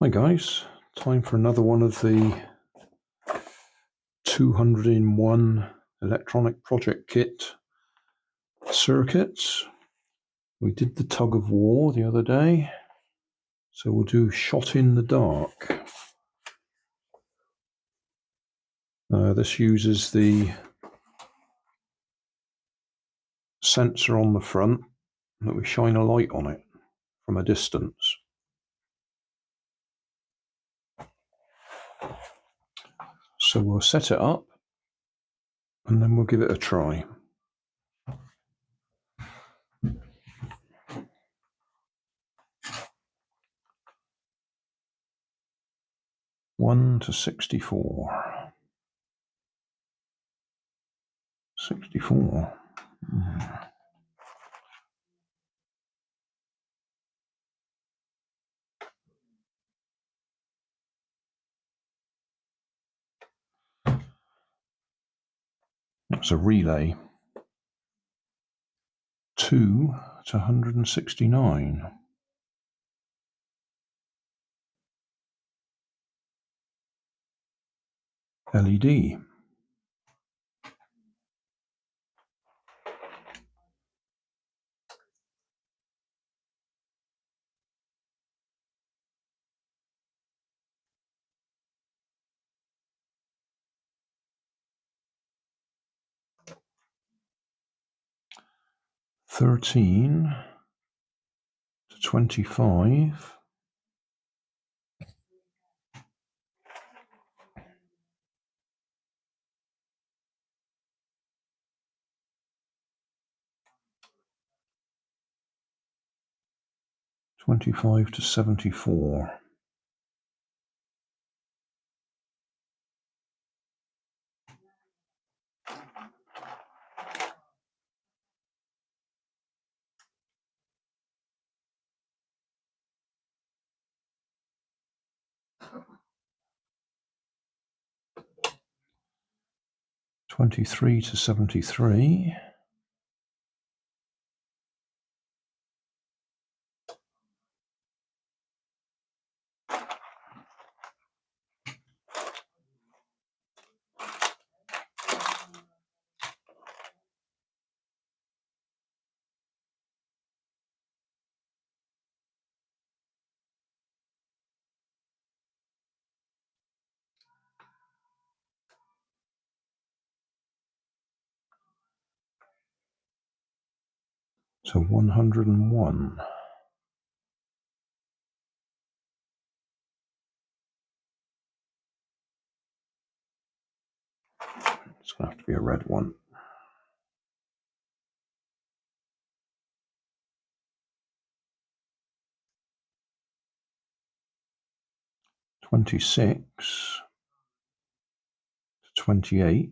Hi guys, time for another one of the 200-in-1 electronic project kit circuits. We did the tug of war the other day, so we'll do shot in the dark. This uses the sensor on the front that we shine a light on it from a distance. So we'll set it up and then we'll give it a try. One to 64. 64. That's a relay. 2 to 169. LED. $13 to $25. $25 to $74. $23 to $73. So 101. It's going to have to be a red one. $26 to $28.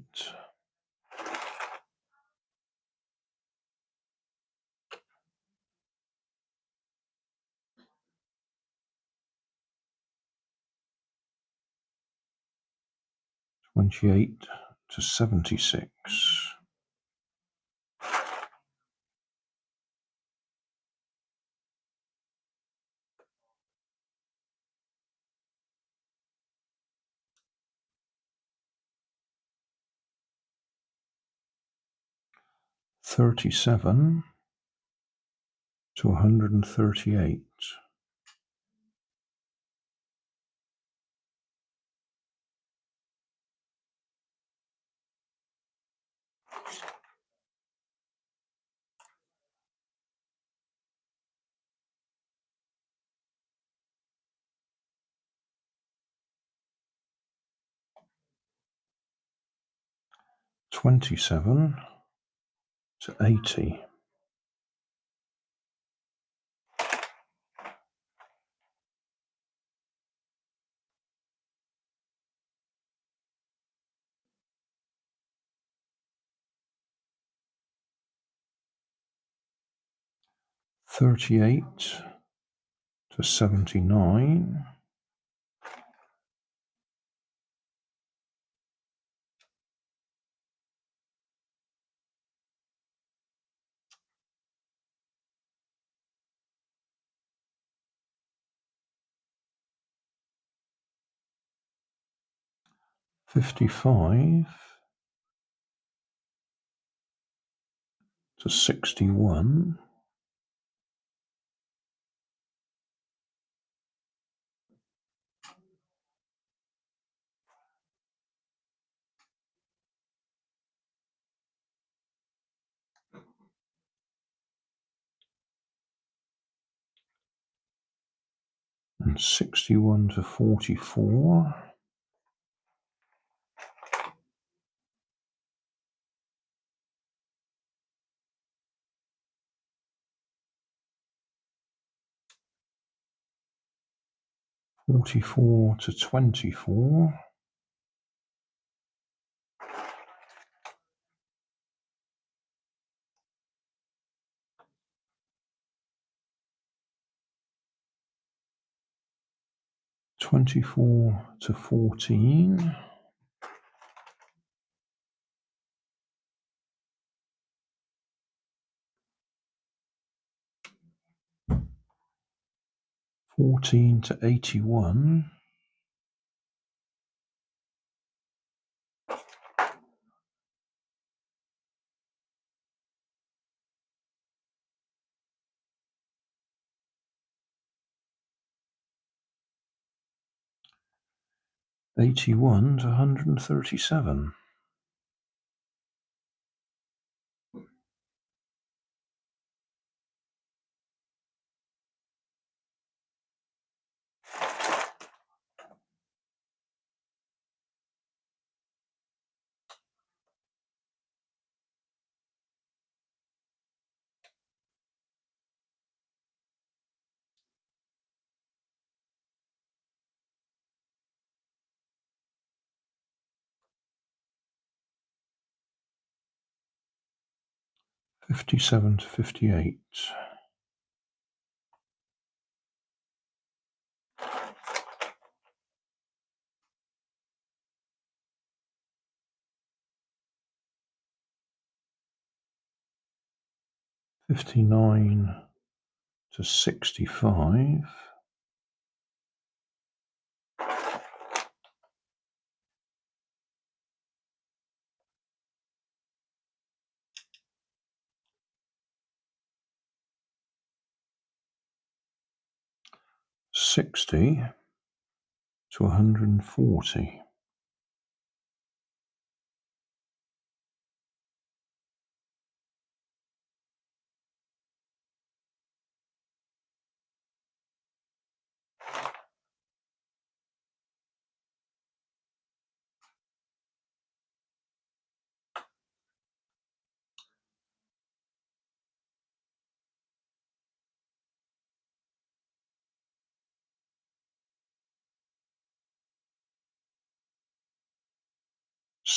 $28 to $76. $37 to $138. $27 to $80. $38 to $79. 55 to 61. 61 to 44. 44 to 24. 24 to 14. 14 to 81. 81 to 137. 57 to 58. 59 to 65. 60 to 140.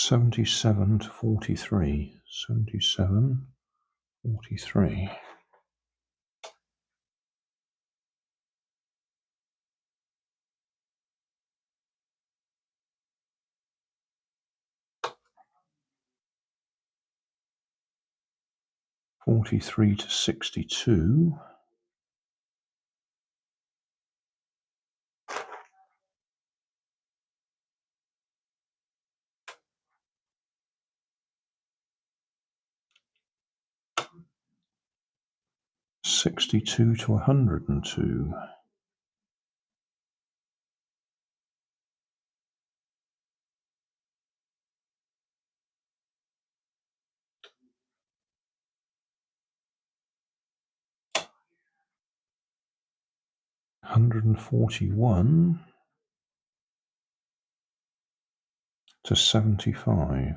77 to 43. 77, 43. 43 to 62. 62 to 102. 141 to 75.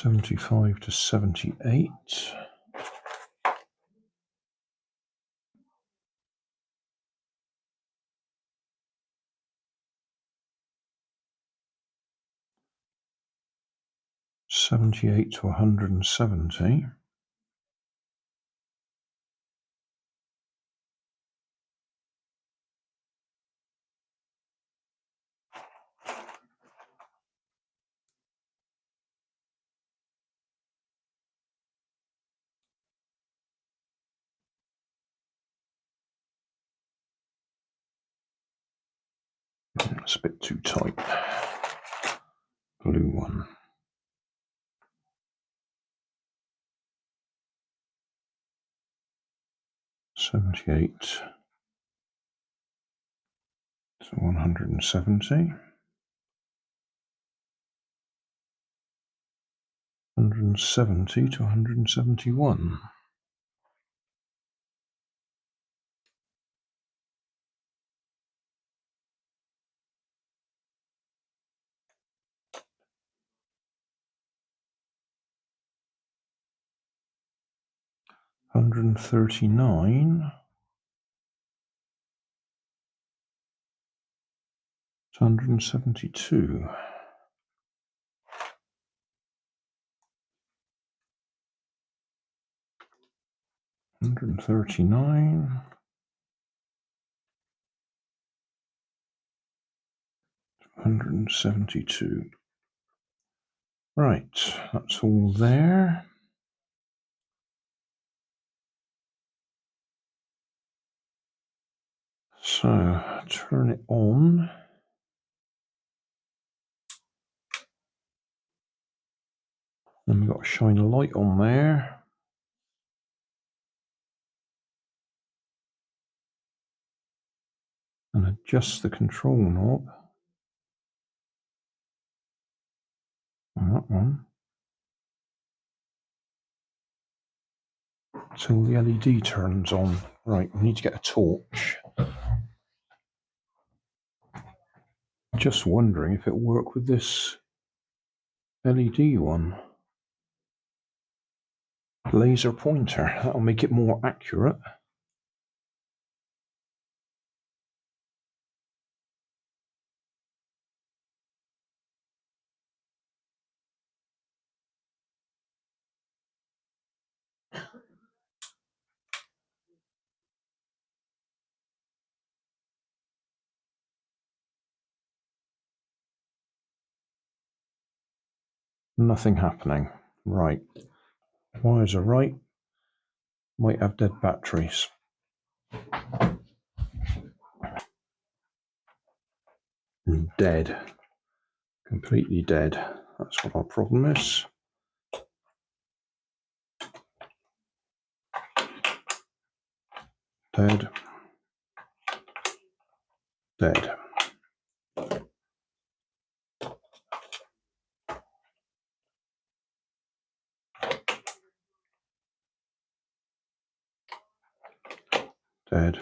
75 to 78. 78 to 170. It's a bit too tight. Blue one. $78 to $170. $170 to $171. $139 to $172. $139 to $172. Right, that's all there. So turn it on. Then we've got to shine a light on there. And adjust the control knob on that one till the LED turns on. Right, we need to get a torch. Just wondering if it'll work with this LED one. Laser pointer, that'll make it more accurate. Nothing happening. Right. Wires are right. Might have dead batteries. Dead. Completely dead. That's what our problem is. Dead. Dead. Dead.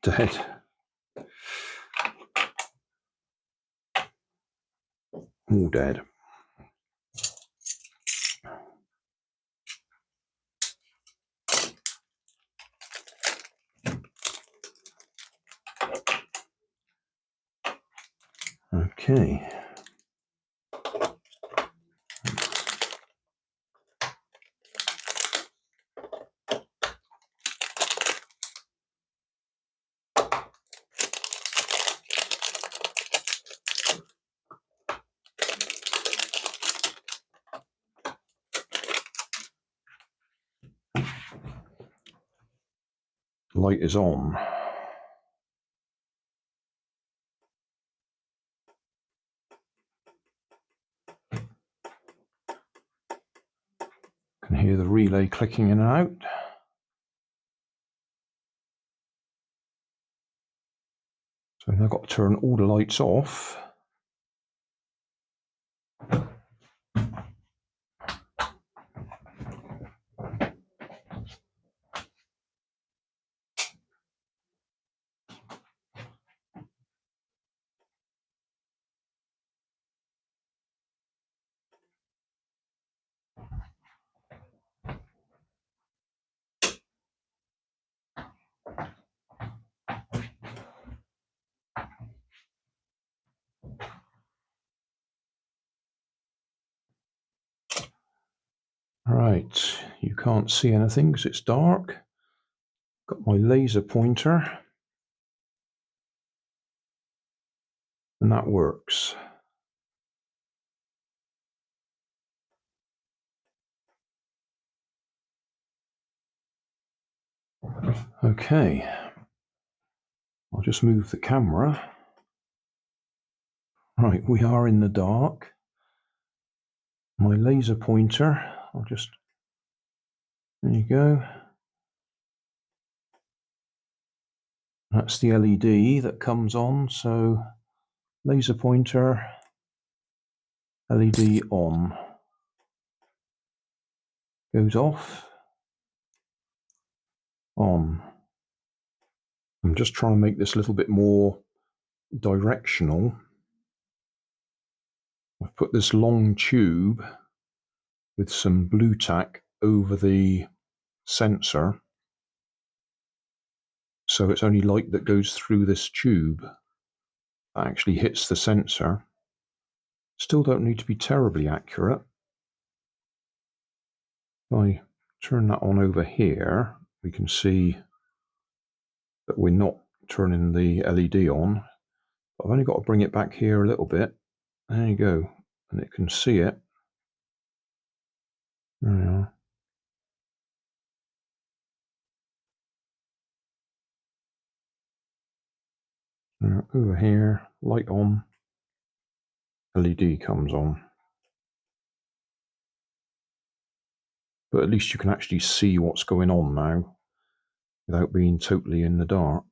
Dead. All dead. Okay. Light is on. Can hear the relay clicking in and out. So I've got to turn all the lights off. Right, you can't see anything because it's dark. Got my laser pointer. And that works. Okay. I'll just move the camera. Right, we are in the dark. My laser pointer, I'll just, there you go. That's the LED that comes on, so laser pointer, LED on. Goes off, on. I'm just trying to make this a little bit more directional. I've put this long tube with some blue tack over the sensor, so it's only light that goes through this tube that actually hits the sensor. Still don't need to be terribly accurate. If I turn that on over here, we can see that we're not turning the LED on. But I've only got to bring it back here a little bit. There you go, and it can see it. There we are. Over here, light on, LED comes on. But at least you can actually see what's going on now without being totally in the dark.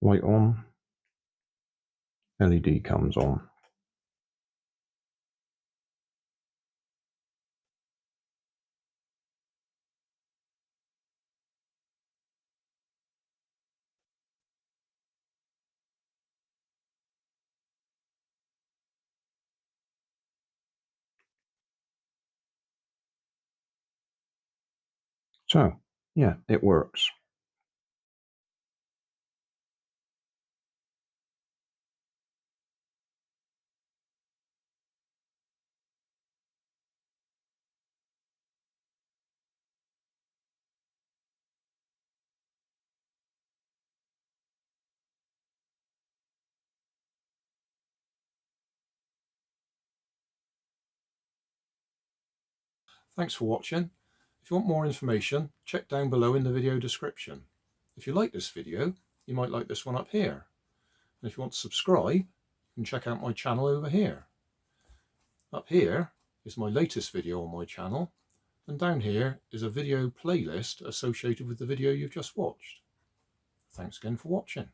Light on, LED comes on. So, yeah, it works. Thanks for watching. If you want more information, check down below in the video description. If you like this video, you might like this one up here. And if you want to subscribe, you can check out my channel over here. Up here is my latest video on my channel, and down here is a video playlist associated with the video you've just watched. Thanks again for watching.